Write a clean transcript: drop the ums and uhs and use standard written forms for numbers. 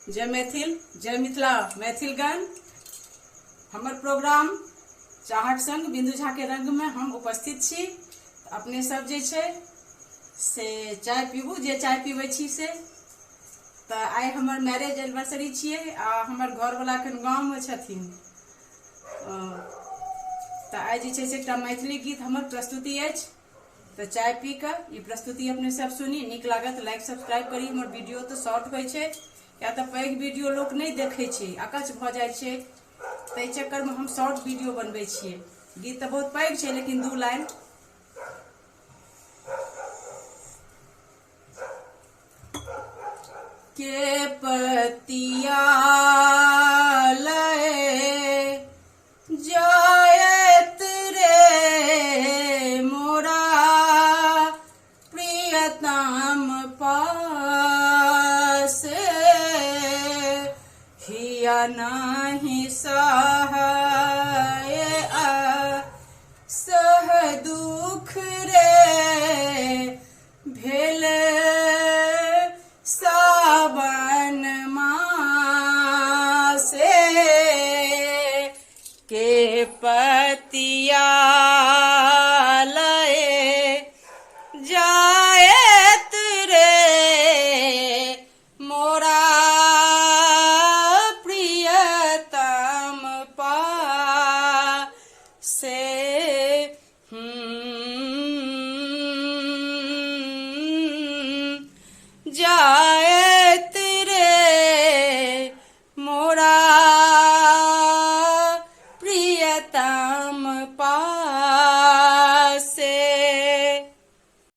जय मैथिल, जय मिथिला मैथिलगण। हमर प्रोग्राम चाहक संग बिंदु झा के रंग में हम उपस्थित छी। अपने सब जे छे से चाय पीबू, जे चाय पीबे छी से। तो आई हमर मैरिज एनिवर्सरी छिए आ हमर घर वाला के गांव में छथिन। तो आई जे छे से एकटा मैथिली गीत हमर प्रस्तुति अछि। तो चाय पी कर ई प्रस्तुति अपने सब सुनी, निक लागत लाइक सब्सक्राइब करी। हमर वीडियो तो शॉर्ट होय छे, क्या तो पैघ वीडियो लोग नहीं देखे छे, अकच भ जाय छे। तै चक्कर में हम शॉर्ट वीडियो बनबे छिए। गीत तो बहुत पैघ छे लेकिन 2 लाइन। के पतिया लए जायत रे मोरा प्रियतम पास, हिया नहीं सहाय सह दुख रे भेल